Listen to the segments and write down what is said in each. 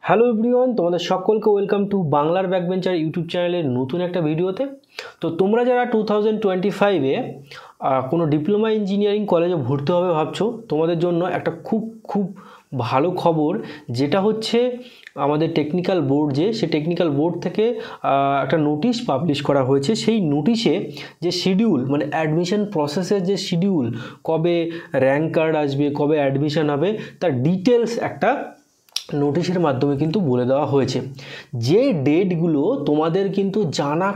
Hello everyone, তোমাদের সকলকে welcome to বাংলার ব্যাকবেঞ্চার ইউটিউব চ্যানেলের নতুন একটা ভিডিওতে। তো তোমরা যারা 2025-এ কোনো ডিপ্লোমা ইঞ্জিনিয়ারিং কলেজে ভর্তি হবে ভাবছো, তোমাদের জন্য একটা খুব ভালো খবর, যেটা হচ্ছে আমাদের টেকনিক্যাল বোর্ড, সে টেকনিক্যাল বোর্ড থেকে একটা নোটিশ পাবলিশ করা হয়েছে। সেই নোটিশে যে শিডিউল, মানে অ্যাডমিশন প্রসেসের যে শিডিউল, কবে র্যাঙ্ক কার্ড আসবে, কবে অ্যাডমিশন হবে, তার ডিটেলস একটা নোটিশের মাধ্যমে কিন্তু বলে দেওয়া হয়েছে। যে ডেটগুলো তোমাদের কিন্তু জানা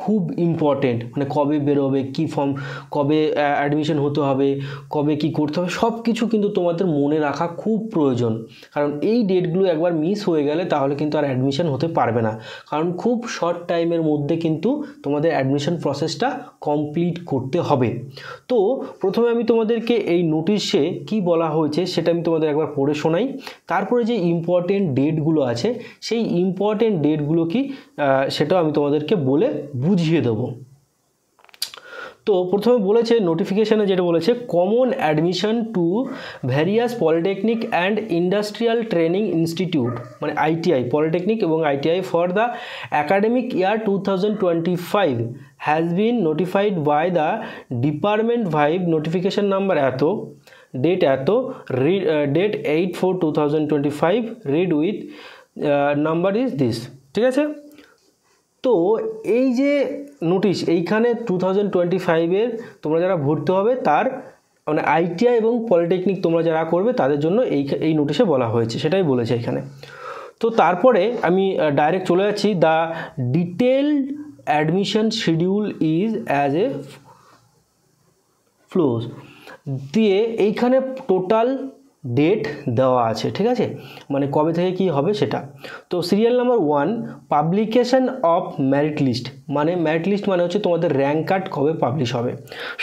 খুব ইম্পর্টেন্ট, মানে কবে বেরোবে, কি ফর্ম, কবে অ্যাডমিশন হতে হবে, কবে কি করতে হবে, সব কিছু কিন্তু তোমাদের মনে রাখা খুব প্রয়োজন। কারণ এই ডেটগুলো একবার মিস হয়ে গেলে তাহলে কিন্তু আর অ্যাডমিশন হতে পারবে না। কারণ খুব শর্ট টাইমের মধ্যে কিন্তু তোমাদের অ্যাডমিশন প্রসেসটা কমপ্লিট করতে হবে। তো প্রথমে আমি তোমাদেরকে এই নোটিশে কি বলা হয়েছে সেটা আমি তোমাদের একবার পড়ে শোনাই। তারপরে যে ইম্পর্টেন্ট ডেটগুলো আছে, সেই ইম্পর্টেন্ট ডেটগুলো কি সেটাও আমি তোমাদেরকে বলে বুঝিয়ে দেবো। তো প্রথমে বলেছে, নোটিফিকেশানে যেটা বলেছে, common admission to various polytechnic and industrial training institute, মানে আইটিআই, পলিটেকনিক এবং ITI for the academic year 2025 has been notified by the department vide notification number এত, ডেট এত, date 8/4/2025, read with number is this. ঠিক আছে, তো এই যে notice, এইখানে 2025-এর তোমরা যারা ভর্তি হবে তার মানে আইটিআই এবং পলিটেকনিক তোমরা যারা করবে তাদের জন্য এই নোটিশে বলা হয়েছে, সেটাই বলেছে এখানে। তো তারপরে আমি ডাইরেক্ট চলে যাচ্ছি, the detailed admission schedule is as a flows দিয়ে এইখানে টোটাল ডেট দেওয়া আছে। ঠিক আছে, মানে কবে থেকে কি হবে সেটা। তো serial number 1, publication of merit list, মানে মেরিট লিস্ট মানে হচ্ছে তোমাদের র্যাঙ্ক কার্ড কবে পাবলিশ হবে,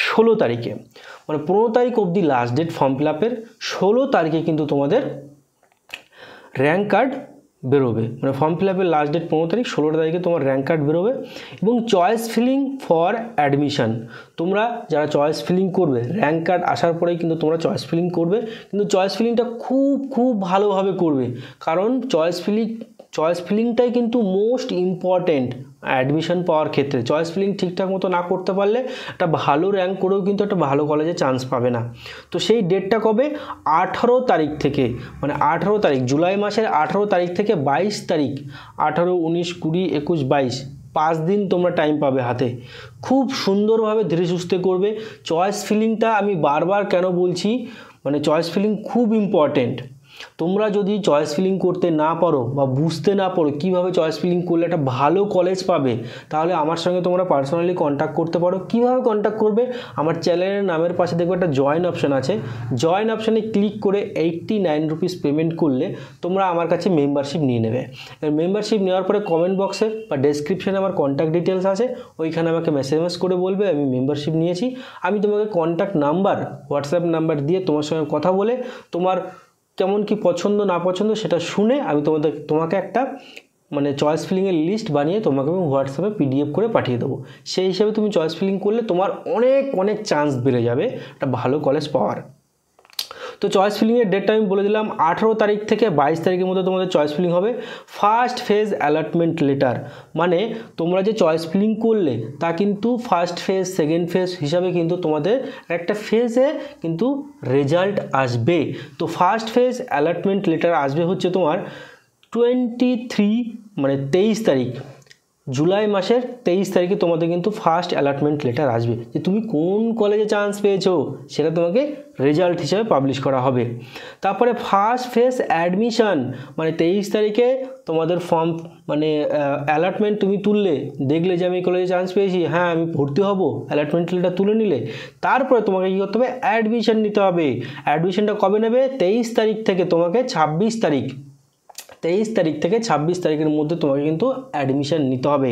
16 তারিখে, মানে 15 তারিখ অবধি লাস্ট ডেট ফর্ম ফিল আপের, 16 তারিখে কিন্তু তোমাদের র্যাঙ্ক কার্ড বেরোবে, মানে ফর্ম ফিল আপের লাস্ট ডেট 15 তারিখ, 16 তারিখে তোমার র্যাঙ্ক কার্ড বেরোবে। এবং চয়েস ফিলিং ফর অ্যাডমিশন, তোমরা যারা চয়েস ফিলিং করবে, র্যাঙ্ক কার্ড আসার পরেই কিন্তু তোমরা চয়েস ফিলিং করবে, কিন্তু চয়েস ফিলিংটা খুব ভালোভাবে করবে, কারণ চয়েস ফিলিংটাই কিন্তু মোস্ট ইম্পর্টেন্ট অ্যাডমিশন পাওয়ার ক্ষেত্রে। চয়েস ফিলিং ঠিকঠাক মতো না করতে পারলে একটা ভালো র্যাঙ্ক করেও কিন্তু একটা ভালো কলেজে চান্স পাবে না। তো সেই ডেটটা কবে, 18 তারিখ থেকে, মানে 18 তারিখ, জুলাই মাসের 18 তারিখ থেকে 22 তারিখ, 18, 19, 20, 21, 22, 5 দিন তোমরা টাইম পাবে হাতে। খুব সুন্দরভাবে ধীরে সুস্থে করবে চয়েস ফিলিংটা। আমি বারবার কেন বলছি, মানে চয়েস ফিলিং খুব ইম্পর্টেন্ট। তোমরা যদি চয়েস ফিলিং করতে না পারো বা বুঝতে না পারো কীভাবে চয়েস ফিলিং করলে একটা ভালো কলেজ পাবে, তাহলে আমার সঙ্গে তোমরা পার্সোনালি কন্ট্যাক্ট করতে পারো। কীভাবে কন্ট্যাক্ট করবে, আমার চ্যানেলের নামের পাশে দেখবে একটা জয়েন অপশান আছে, জয়েন অপশানে ক্লিক করে 89 রুপিস পেমেন্ট করলে তোমরা আমার কাছে মেম্বারশিপ নিয়ে নেবে। মেম্বারশিপ নেওয়ার পরে কমেন্ট বক্সে বা ডেসক্রিপশানে আমার কন্ট্যাক্ট ডিটেলস আছে, ওইখানে আমাকে মেসেজ করে বলবে আমি মেম্বারশিপ নিয়েছি। আমি তোমাকে কন্ট্যাক্ট নাম্বার, হোয়াটসঅ্যাপ নাম্বার দিয়ে তোমার সঙ্গে কথা বলে তোমার কেমন কি পছন্দ না পছন্দ সেটা শুনে আমি তোমাকে একটা মানে চয়েস ফিলিংয়ের লিস্ট বানিয়ে তোমাকে আমি হোয়াটসঅ্যাপে পিডিএফ করে পাঠিয়ে দেবো। সেই হিসাবে তুমি চয়েস ফিলিং করলে তোমার অনেক চান্স বেড়ে যাবে একটা ভালো কলেজ পাওয়ার। তো চয়েস ফিলিংয়ের ডেটটা আমি বলে দিলাম, 18 তারিখ থেকে 22 তারিখের মধ্যে তোমাদের চয়েস ফিলিং হবে। ফার্স্ট ফেজ অ্যালটমেন্ট লেটার, মানে তোমরা যে চয়েস ফিলিং করলে তা কিন্তু ফার্স্ট ফেজ, সেকেন্ড ফেজ হিসাবে কিন্তু তোমাদের একটা ফেজে কিন্তু রেজাল্ট আসবে। তো ফার্স্ট ফেজ অ্যালটমেন্ট লেটার আসবে হচ্ছে তোমার 23, মানে 23 তারিখ, জুলাই মাসের 23 তারিখে তোমাদের কিন্তু ফার্স্ট অ্যালটমেন্ট লেটার আসবে, যে তুমি কোন কলেজে চান্স পেয়েছো সেটা তোমাকে রেজাল্ট হিসেবে পাবলিশ করা হবে। তারপরে ফার্স্ট ফেজ অ্যাডমিশন, মানে 23 তারিখে তোমাদের ফর্ম, মানে অ্যালটমেন্ট তুমি তুললে, দেখলে যে আমি কলেজে চান্স পেয়েছি, হ্যাঁ আমি ভর্তি হব, অ্যালটমেন্ট লেটার তুলে নিলে, তারপরে তোমাকে কী করতে হবে, অ্যাডমিশন নিতে হবে। অ্যাডমিশনটা কবে নেবে, 23 তারিখ থেকে তোমাকে 26 তারিখ, 23 তারিখ থেকে 26 তারিখের মধ্যে তোমাকে কিন্তু অ্যাডমিশন নিতে হবে।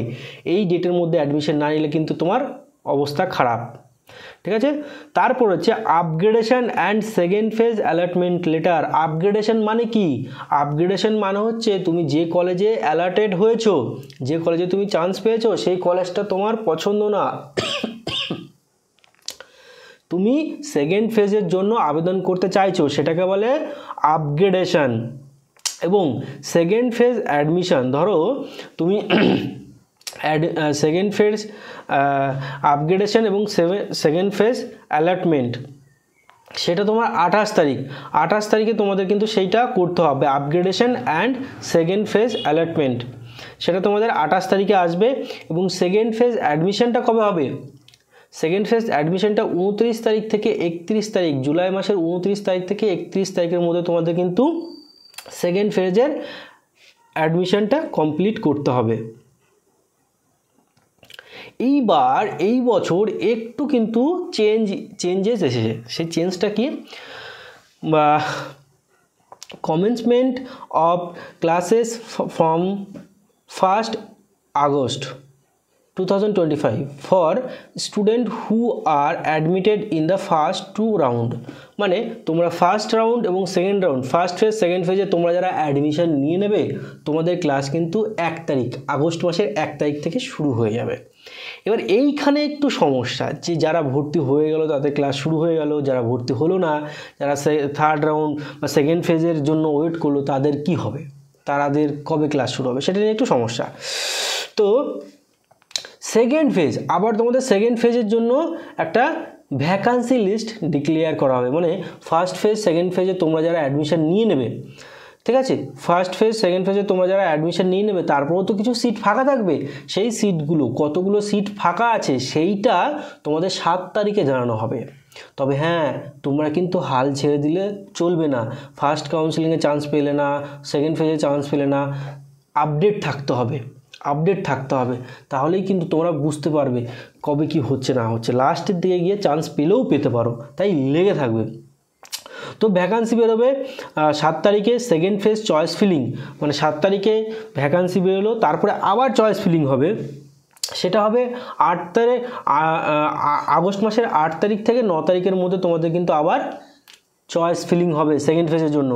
এই ডেটের মধ্যে অ্যাডমিশন না নিলে কিন্তু তোমার অবস্থা খারাপ। ঠিক আছে, তারপর হচ্ছে upgradation and second phase allotment letter. Upgradation মানে কি, আপগ্রেডেশন মানে হচ্ছে তুমি যে কলেজে অ্যালটেড হয়েছো, যে কলেজে তুমি চান্স পেয়েছো, সেই কলেজটা তোমার পছন্দ না, তুমি সেকেন্ড ফেজের জন্য আবেদন করতে চাইছো, সেটাকে বলে আপগ্রেডেশন। এবং সেকেন্ড ফেজ অ্যাডমিশন, ধরো তুমি সেকেন্ড ফেজ আপগ্রেডেশন এবং সেকেন্ড ফেজ অ্যালটমেন্ট, সেটা তোমার 28 তারিখে তোমাদের কিন্তু সেইটা করতে হবে। Upgradation and second phase allotment সেটা তোমাদের 28 তারিখে আসবে। এবং সেকেন্ড ফেজ অ্যাডমিশনটা কবে হবে? সেকেন্ড ফেজ অ্যাডমিশনটা 29 তারিখ থেকে 31 তারিখ, জুলাই মাসের 29 তারিখ থেকে 31 তারিখের মধ্যে তোমাদের কিন্তু সেকেন্ড ফেজের অ্যাডমিশনটা কমপ্লিট করতে হবে। এইবার এই বছর একটু কিন্তু চেঞ্জেস এসেছে। সেই চেঞ্জটা কি? Commencement of classes from 1st August 2025 for student who are admitted in the first 2 round। মানে তোমরা ফার্স্ট রাউন্ড এবং second round, first phase second ফেজে তোমরা যারা অ্যাডমিশন নিয়ে নেবে, তোমাদের ক্লাস কিন্তু 1 তারিখ, আগস্ট মাসের 1 তারিখ থেকে শুরু হয়ে যাবে। এবার এইখানে একটু সমস্যা, যে যারা ভর্তি হয়ে গেল তাদের ক্লাস শুরু হয়ে গেল, যারা ভর্তি হলো না, যারা থার্ড রাউন্ড বা সেকেন্ড ফেজের জন্য ওয়েট করলো, তাদের কি হবে, তাদের কবে ক্লাস শুরু হবে, সেটা নিয়ে একটু সমস্যা। তো সেকেন্ড ফেজ, আবার তোমাদের সেকেন্ড ফেজের জন্য একটা ভ্যাকান্সি লিস্ট ডিক্লেয়ার করা হবে। মানে ফার্স্ট ফেজ সেকেন্ড ফেজে তোমরা যারা অ্যাডমিশন নিয়ে নেবে, ঠিক আছে, ফার্স্ট ফেজ সেকেন্ড ফেজে তোমরা যারা অ্যাডমিশন নিয়ে নেবে, তারপরেও তো কিছু সিট ফাঁকা থাকবে। সেই সিটগুলো, কতগুলো সিট ফাঁকা আছে, সেইটা তোমাদের 7 তারিখে জানানো হবে। তবে হ্যাঁ, তোমরা কিন্তু হাল ছেড়ে দিলে চলবে না। ফার্স্ট কাউন্সিলিংয়ে চান্স পেলে না, সেকেন্ড ফেজে চান্স পেলে না, আপডেট থাকতে হবে, তাহলেই কিন্তু তোমরা বুঝতে পারবে কবে কি হচ্ছে না হচ্ছে। লাস্টের দিকে গিয়ে চান্স পেলেও পেতে পারো, তাই লেগে থাকবে। তো ভ্যাকান্সি বেরোবে 7 তারিখে, সেকেন্ড ফেজ চয়েস ফিলিং, মানে 7 তারিখে ভ্যাকান্সি বেরোলো, তারপরে আবার চয়েস ফিলিং হবে। সেটা হবে 8 তারিখ, আগস্ট মাসের 8 তারিখ থেকে 9 তারিখের মধ্যে তোমাদের কিন্তু আবার চয়েস ফিলিং হবে সেকেন্ড ফেজের জন্য।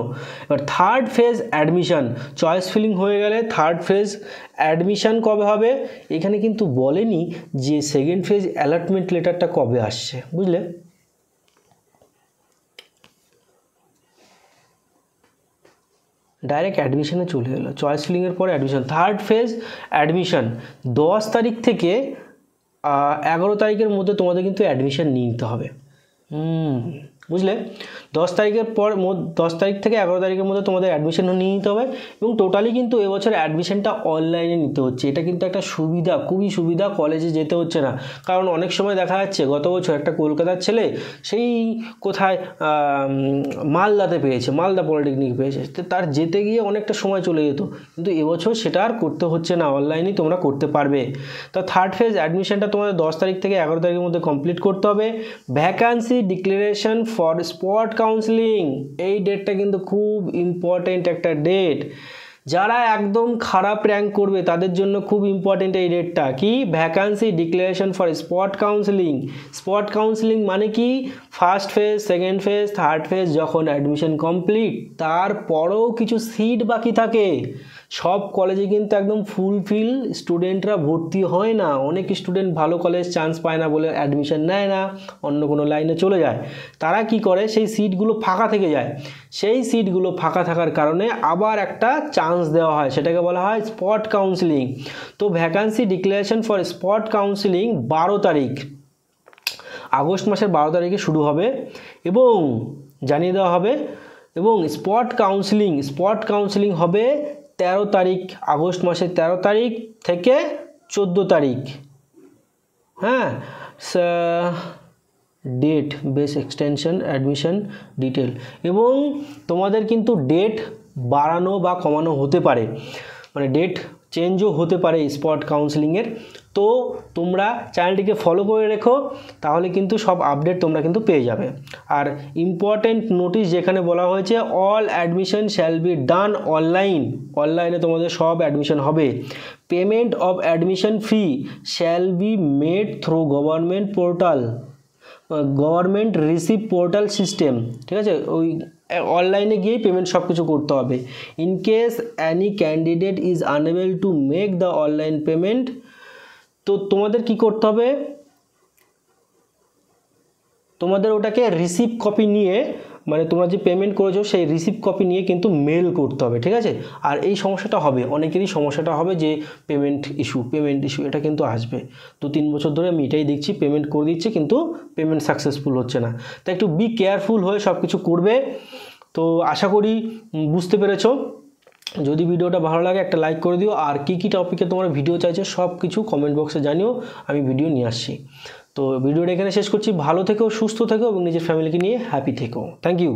এবার third phase admission, choice filling হয়ে গেলে থার্ড ফেজ অ্যাডমিশন কবে হবে? এখানে কিন্তু বলেনি যে সেকেন্ড ফেজ অ্যালটমেন্ট লেটারটা কবে আসছে, বুঝলে? ডাইরেক্ট অ্যাডমিশনে চলে এলো, চয়েস ফিলিংয়ের পরে অ্যাডমিশন। থার্ড ফেজ অ্যাডমিশন 10 তারিখ থেকে 11 তারিখের মধ্যে তোমাদের কিন্তু অ্যাডমিশন নিয়ে নিতে হবে। বুঝলে? 10 তারিখের পর 10 তারিখ থেকে 11 তারিখের মধ্যে তোমাদের অ্যাডমিশনও নিয়ে নিতে হবে। এবং টোটালি কিন্তু এবছর অ্যাডমিশনটা অনলাইনে নিতে হচ্ছে। এটা কিন্তু একটা সুবিধা, খুবই সুবিধা, কলেজে যেতে হচ্ছে না। কারণ অনেক সময় দেখা যাচ্ছে, গত বছর একটা কলকাতার ছেলে সেই কোথায় মালদাতে পেয়েছে, মালদা পলিটেকনিক পেয়েছে, তার যেতে গিয়ে অনেকটা সময় চলে যেত। কিন্তু এবছর সেটা আর করতে হচ্ছে না, অনলাইনেই তোমরা করতে পারবে। তো থার্ড ফেজ অ্যাডমিশনটা তোমাদের 10 তারিখ থেকে 11 তারিখের মধ্যে কমপ্লিট করতে হবে। Vacancy declaration for spot counselling, এই ডেটটা কিন্তু খুব ইম্পর্টেন্ট একটা ডেট। যারা একদম খারাপ র্যাঙ্ক করবে তাদের জন্য খুব ইম্পর্টেন্ট এই ডেটটা। কি? Vacancy declaration for spot counselling. Spot counselling মানে কি? First phase second phase third phase যখন অ্যাডমিশন কমপ্লিট, তারপরেও কিছু সিট বাকি থাকে। সব কলেজে কিন্তু একদম ফুলফিল স্টুডেন্টরা ভর্তি হয় না। অনেক স্টুডেন্ট ভালো কলেজ চান্স পায় না বলে অ্যাডমিশন নেয় না, অন্য কোনো লাইনে চলে যায়। তারা কি করে? সেই সিটগুলো ফাঁকা থেকে যায়। সেই সিটগুলো ফাঁকা থাকার কারণে আবার একটা চান্স দেওয়া হয়, সেটাকে বলা হয় স্পট কাউন্সেলিং। তো vacancy declaration for spot counselling 12 তারিখ, আগস্ট মাসের 12 তারিখে শুরু হবে এবং জানিয়ে দেওয়া হবে। এবং স্পট কাউন্সেলিং হবে 13 তারিখ, আগস্ট মাসের 13 তারিখ থেকে 14 তারিখ। হ্যাঁ, date base extension admission detail. এবং তোমাদের কিন্তু ডেট বাড়ানো বা কমানো হতে পারে, মানে ডেট চেঞ্জও হতে পারে স্পট কাউন্সেলিংয়ের। তো তোমরা চ্যানেলটিকে ফলো করে রেখো, তাহলে কিন্তু সব আপডেট তোমরা কিন্তু পেয়ে যাবে। আর ইম্পর্টেন্ট নোটিশ যেখানে বলা হয়েছে, all admission shall be done অনলাইনে তোমাদের সব অ্যাডমিশন হবে। Payment of admission fee shall be made through government receive portal system. ঠিক আছে, ওই অনলাইনে গিয়েই পেমেন্ট সব কিছু করতে হবে। In case any candidate is unable to make the online payment, তো তোমাদের কি করতে হবে? তোমাদের ওটাকে রিসিভ কপি নিয়ে মানে তোমরা যে পেমেন্ট করেছো সেই রিসিপ্ট কপি নিয়ে কিন্তু মেল করতে হবে, ঠিক আছে। আর এই সমস্যাটা হবে, অনেকেরই সমস্যাটা হবে যে পেমেন্ট ইস্যু এটা কিন্তু আসবে। 2-3 বছর ধরে আমি এটাই দেখছি, পেমেন্ট করে দিচ্ছি কিন্তু পেমেন্ট সাকসেসফুল হচ্ছে না। তাই একটু বি কেয়ারফুল হয়ে সব কিছু করবে। তো আশা করি বুঝতে পেরেছো। যদি ভিডিওটা ভালো লাগে একটা লাইক করে দিও, আর কী কী টপিকে তোমরা ভিডিও চাইছো সব কিছু কমেন্ট বক্সে জানিও, আমি ভিডিও নিয়ে আসছি। তো ভিডিওটা এখানে শেষ করছি। ভালো থেকো, সুস্থ থেকো এবং নিজের ফ্যামিলিকে নিয়ে হ্যাপি থেকো। Thank you.